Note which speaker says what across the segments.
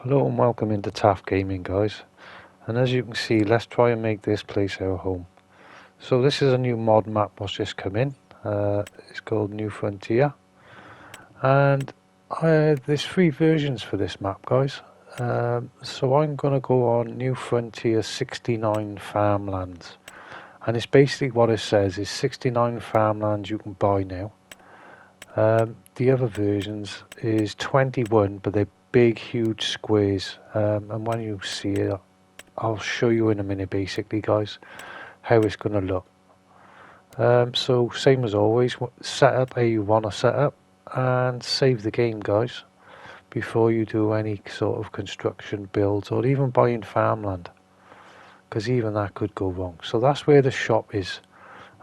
Speaker 1: Hello and welcome into Taft Gaming, guys, and as you can see, let's try and make this place our home. So this is a new mod map what's just come in. It's called New Frontier, and there's 3 versions for this map, guys. So I'm gonna go on New Frontier 69 farmlands, and it's basically what it says is 69 farmlands you can buy now. The other versions is 21, but they're big, huge squares. And when you see it, I'll show you in a minute, basically, guys, how it's going to look. So same as always, set up how you want to set up and save the game, guys, before you do any sort of construction builds or even buying farmland, because even that could go wrong. So that's where the shop is,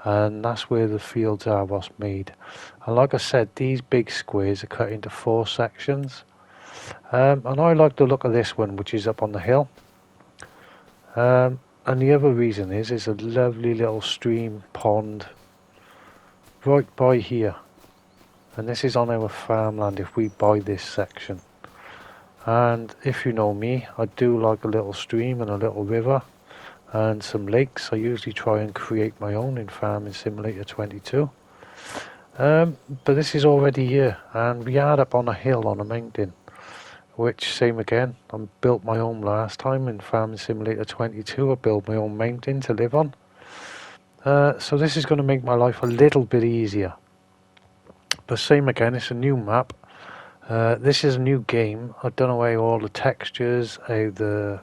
Speaker 1: and that's where the fields are what's made. And like I said, these big squares are cut into 4 sections, and I like the look of this one, which is up on the hill. And the other reason is a lovely little stream pond right by here, and this is on our farmland if we buy this section. And if you know me, I do like a little stream and a little river and some lakes. I usually try and create my own in Farming Simulator 22. But this is already here, and we are up on a hill on a mountain, which same again, I built my own last time in Farming Simulator 22. I built my own mountain to live on. So this is going to make my life a little bit easier. But same again, it's a new map. This is a new game. I don't know how all the textures, how the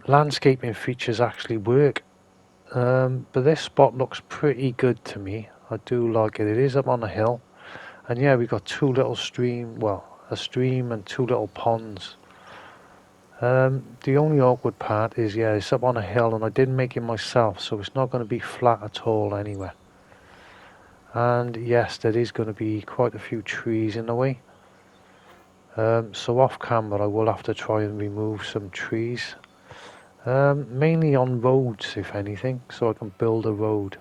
Speaker 1: landscaping features actually work. But this spot looks pretty good to me. I do like it. It is up on a hill. And yeah, we've got 2 little a stream and 2 little ponds. The only awkward part is, yeah, it's up on a hill and I didn't make it myself, so it's not going to be flat at all anywhere. And yes, there is going to be quite a few trees in the way. So off camera I will have to try and remove some trees. Mainly on roads, if anything, so I can build a road.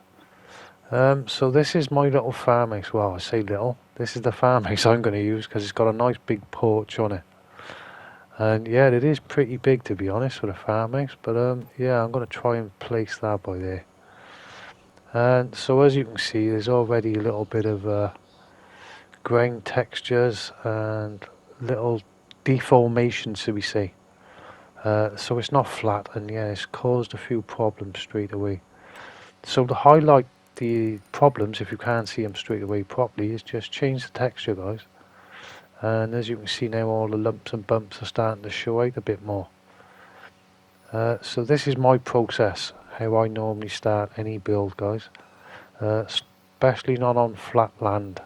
Speaker 1: So this is my little farmhouse. Well, I say little. This is the farmhouse I'm going to use because it's got a nice big porch on it. And yeah, it is pretty big, to be honest, for a farmhouse. But yeah, I'm going to try and place that by there. And so as you can see, there's already a little bit of grain textures and little deformations, so we say. So it's not flat, and yeah, it's caused a few problems straight away. So to highlight the problems, if you can't see them straight away properly, is just change the texture, guys. And as you can see now, all the lumps and bumps are starting to show out a bit more. So this is my process, how I normally start any build, guys, especially not on flat land.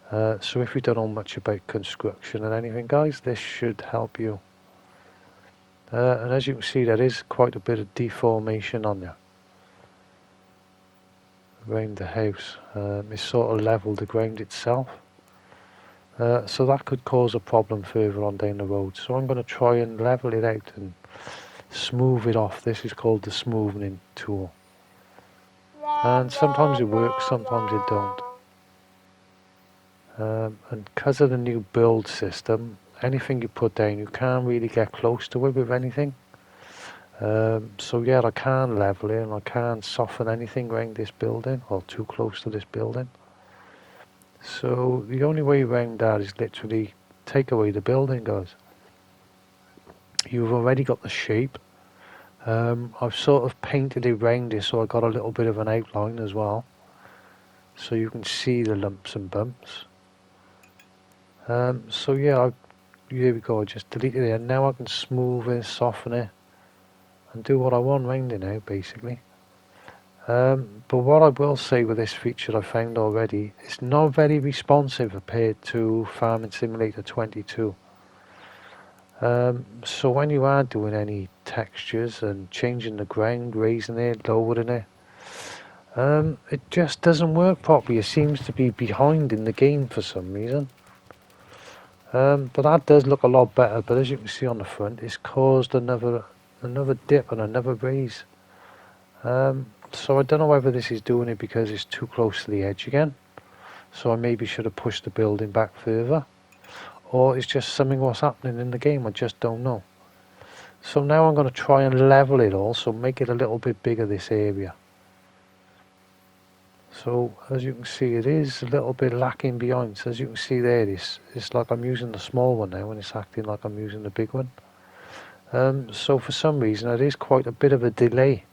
Speaker 1: So if you don't know much about construction and anything, guys, this should help you. And as you can see, there is quite a bit of deformation on there around the house. It's sort of level the ground itself. So that could cause a problem further on down the road. So I'm going to try and level it out and smooth it off. This is called the smoothing tool. And sometimes it works, sometimes it don't. And because of the new build system, anything you put down, you can't really get close to it with anything. So yeah, I can't level it and I can't soften anything around this building or too close to this building. So the only way around that is literally take away the building, guys. You've already got the shape. I've sort of painted it around it so I got a little bit of an outline as well, so you can see the lumps and bumps. So yeah, here we go, I just deleted it and now I can smooth it, soften it and do what I want around it now, basically. But what I will say with this feature I found already, it's not very responsive compared to Farming Simulator 22. So when you are doing any textures and changing the ground, raising it, lowering it, it just doesn't work properly. It seems to be behind in the game for some reason. But that does look a lot better, but as you can see on the front, it's caused another dip and another raise. So I don't know whether this is doing it because it's too close to the edge again, so I maybe should have pushed the building back further, or it's just something what's happening in the game, I just don't know. So now I'm going to try and level it all, so make it a little bit bigger, this area. So as you can see, it is a little bit lacking behind. So as you can see there, it's like I'm using the small one now and it's acting like I'm using the big one. So for some reason it is quite a bit of a delay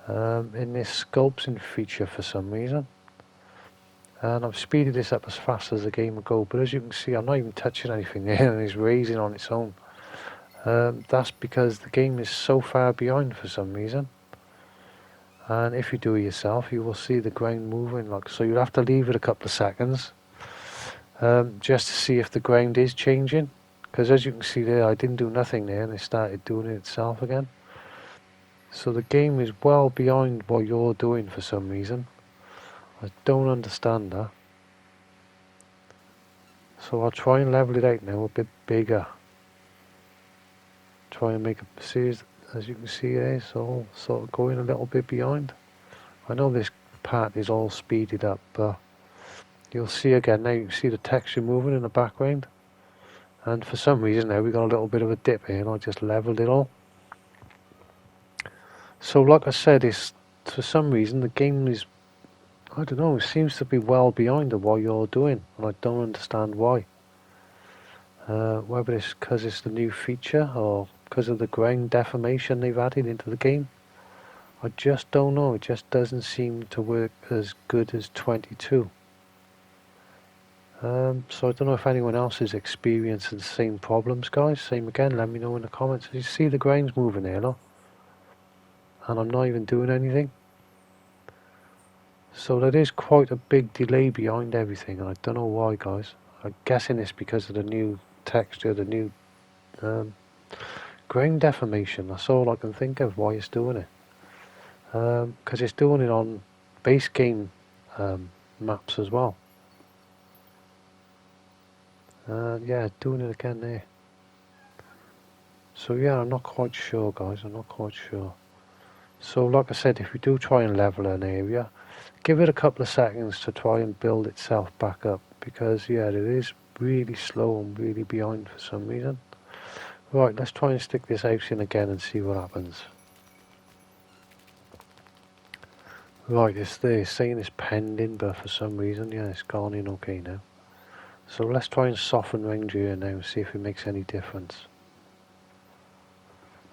Speaker 1: in this sculpting feature for some reason. And I've speeded this up as fast as the game will go, but as you can see, I'm not even touching anything there and it's raising on its own. That's because the game is so far behind for some reason. And if you do it yourself, you will see the ground moving, like so. You'll have to leave it a couple of seconds just to see if the ground is changing, because as you can see there, I didn't do nothing there and it started doing it itself again. So the game is well behind what you're doing for some reason. I don't understand that. So I'll try and level it out now a bit bigger. Try and make a series, as you can see there, it's all sort of going a little bit behind. I know this part is all speeded up, but you'll see again now, you can see the texture moving in the background. And for some reason now we got a little bit of a dip here and I just leveled it all. So like I said, it's, for some reason the game is, I don't know, it seems to be well behind of what you're doing, and I don't understand why. Whether it's because it's the new feature or because of the ground deformation they've added into the game. I just don't know, it just doesn't seem to work as good as 22. So I don't know if anyone else is experiencing the same problems, guys. Same again, let me know in the comments. You see the ground's moving here, look? And I'm not even doing anything. So that is quite a big delay behind everything, and I don't know why, guys. I'm guessing it's because of the new texture, the new ground deformation. That's all I can think of why it's doing it. Because it's doing it on base game maps as well. Yeah, doing it again there. So yeah, I'm not quite sure, guys. I'm not quite sure. So like I said, if you do try and level an area, give it a couple of seconds to try and build itself back up, because yeah, it is really slow and really behind for some reason. Right, let's try and stick this house in again and see what happens. Right, it's there, it's saying it's pending, but for some reason, yeah, it's gone in okay now. So let's try and soften round here now and see if it makes any difference.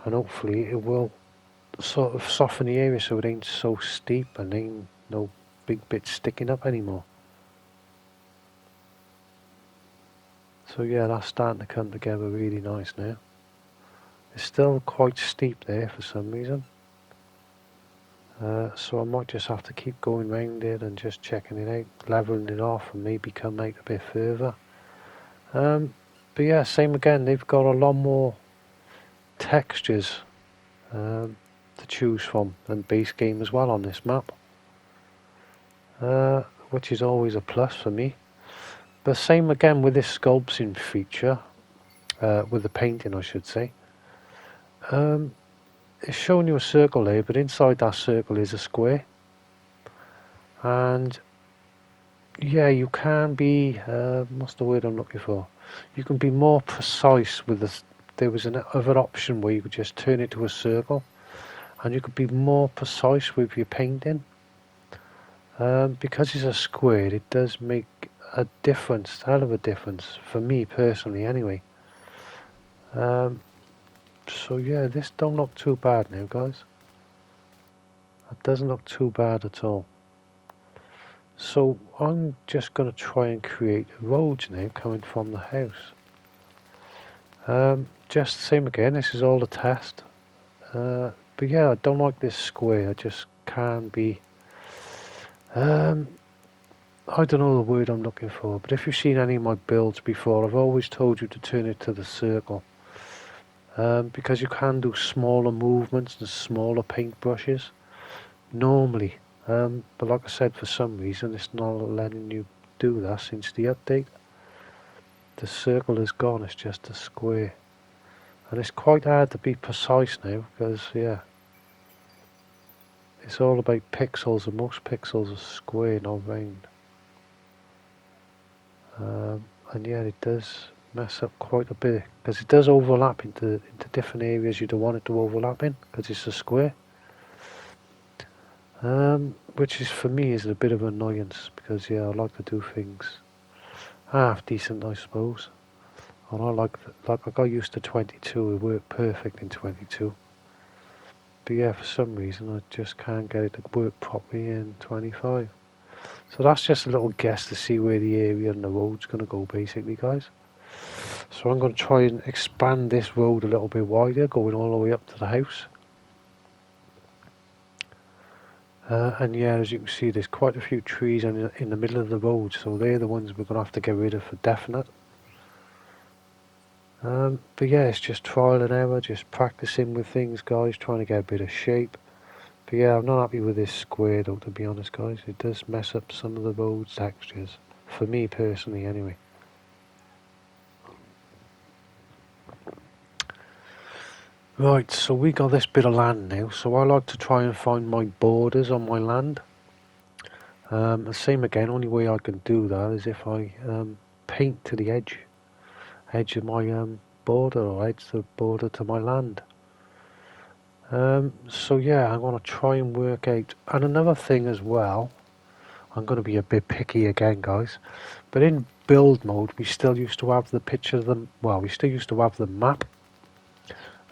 Speaker 1: And hopefully it will sort of soften the area so it ain't so steep and ain't no big bits sticking up anymore. So yeah, that's starting to come together really nice now. It's still quite steep there for some reason. So I might just have to keep going round it and just checking it out, leveling it off and maybe come out a bit further. But yeah, same again, they've got a lot more textures to choose from than base game as well on this map. Which is always a plus for me. But same again with this sculpting feature, with the painting I should say. It's showing you a circle there, but inside that circle is a square. And yeah, you can be, what's the word I'm looking for? You can be more precise with this. There was another option where you could just turn it to a circle, and you could be more precise with your painting. Because it's a square, it does make a difference, a hell of a difference, for me personally anyway. So yeah, this don't look too bad now, guys. It doesn't look too bad at all. So I'm just going to try and create roads now coming from the house. Just the same again, this is all the test. But yeah, I don't like this square, I just can't be... I don't know the word I'm looking for, but if you've seen any of my builds before, I've always told you to turn it to the circle. Because you can do smaller movements and smaller paintbrushes normally. But like I said, for some reason it's not letting you do that since the update. The circle is gone, it's just a square. And it's quite hard to be precise now, because yeah, it's all about pixels, and most pixels are square, not round. And yeah, it does mess up quite a bit, because it does overlap into different areas you don't want it to overlap in, because it's a square. Which is, for me, is a bit of an annoyance, because yeah, I like to do things half decent, I suppose. And I like I got used to 22, it worked perfect in 22. But yeah, for some reason I just can't get it to work properly in 25. So that's just a little guess to see where the area and the road's going to go, basically, guys. So I'm going to try and expand this road a little bit wider, going all the way up to the house. And yeah, as you can see, there's quite a few trees in the middle of the road, so they're the ones we're going to have to get rid of for definite. But yeah, it's just trial and error, just practicing with things, guys, trying to get a bit of shape. But yeah, I'm not happy with this square though, to be honest, guys. It does mess up some of the road textures, for me personally anyway. Right, so we got this bit of land now, so I like to try and find my borders on my land. The same again, only way I can do that is if I paint to the edge of my border, or edge the border to my land. So yeah, I'm going to try and work out, and another thing as well, I'm going to be a bit picky again, guys, but in build mode we still used to have the picture of them, well, we still used to have the map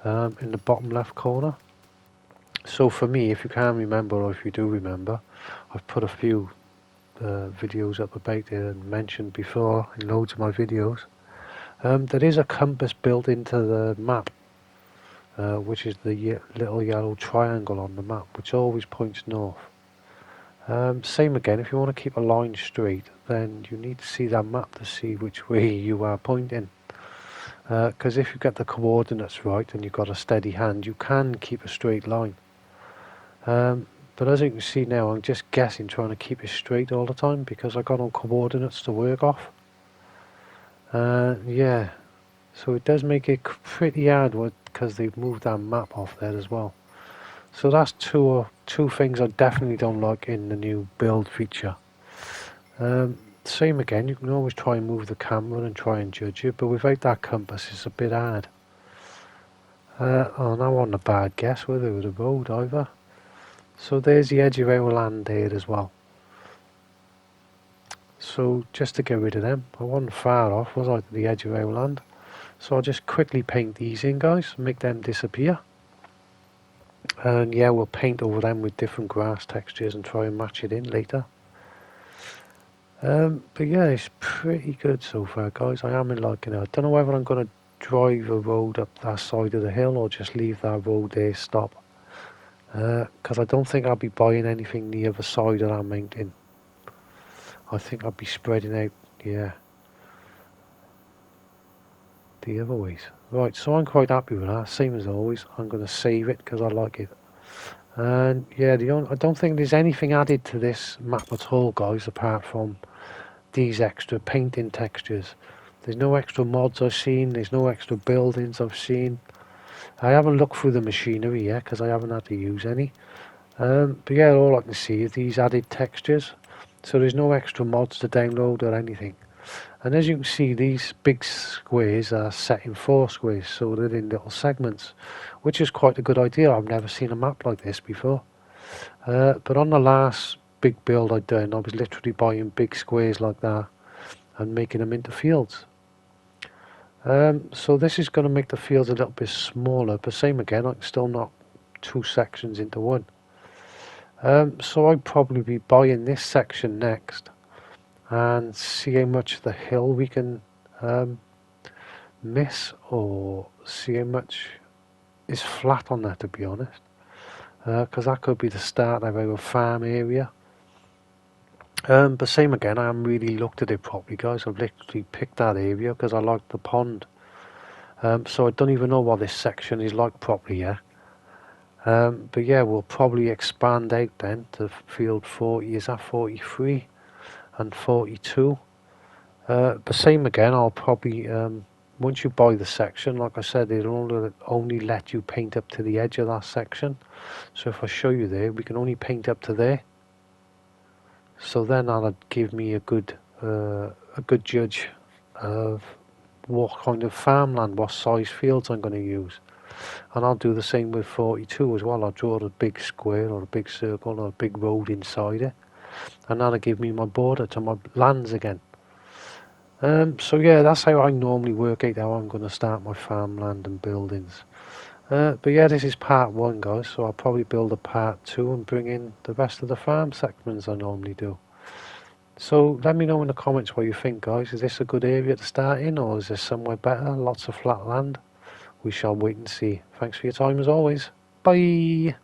Speaker 1: in the bottom left corner. So for me, if you can remember, or if you do remember, I've put a few videos up about it and mentioned before in loads of my videos. There is a compass built into the map, which is the little yellow triangle on the map, which always points north. Same again, if you want to keep a line straight, then you need to see that map to see which way you are pointing. Because if you get the coordinates right and you've got a steady hand, you can keep a straight line. But as you can see now, I'm just guessing, trying to keep it straight all the time because I got no coordinates to work off. Yeah, so it does make it pretty hard because they've moved that map off there as well. So that's two things I definitely don't like in the new build feature. Same again, you can always try and move the camera and try and judge it, but without that compass it's a bit hard. Oh, now on a bad guess whether it was a road either. So there's the edge of our land there as well. So just to get rid of them, I wasn't far off, was I, to the edge of our land. So I'll just quickly paint these in, guys, make them disappear. And yeah, we'll paint over them with different grass textures and try and match it in later. But yeah, it's pretty good so far, guys. I am liking it. I don't know whether I'm going to drive a road up that side of the hill or just leave that road there, stop. Because I don't think I'll be buying anything the other side of that mountain. I think I'll be spreading out, yeah, the other ways. Right, so I'm quite happy with that. Same as always, I'm going to save it because I like it. And yeah, I don't think there's anything added to this map at all, guys, apart from these extra painting textures. There's no extra mods I've seen, there's no extra buildings I've seen. I haven't looked through the machinery yet because I haven't had to use any. But yeah, all I can see is these added textures. So there's no extra mods to download or anything. And as you can see, these big squares are set in 4 squares, so they're in little segments, which is quite a good idea. I've never seen a map like this before. But on the last big build I'd done, I was literally buying big squares like that and making them into fields. So this is going to make the fields a little bit smaller, but same again, I can still knock 2 sections into one. So I'd probably be buying this section next and see how much of the hill we can miss, or see how much is flat on that, to be honest, because that could be the start of our farm area. But same again, I haven't really looked at it properly, guys. I've literally picked that area because I like the pond. So I don't even know what this section is like properly yet. But yeah, we'll probably expand out then to field 40, is that 43 and 42. But same again, I'll probably, once you buy the section, like I said, it'll only let you paint up to the edge of that section. So if I show you there, we can only paint up to there. So then that'll give me a good judge of what kind of farmland, what size fields I'm going to use. And I'll do the same with 42 as well. I'll draw a big square or a big circle or a big road inside it, and that'll give me my border to my lands again. So yeah, that's how I normally work out how I'm going to start my farmland and buildings. But yeah, this is part 1, guys, so I'll probably build a part 2 and bring in the rest of the farm segments I normally do. So let me know in the comments what you think, guys. Is this a good area to start in, or is there somewhere better? Lots of flat land? We shall wait and see. Thanks for your time as always. Bye!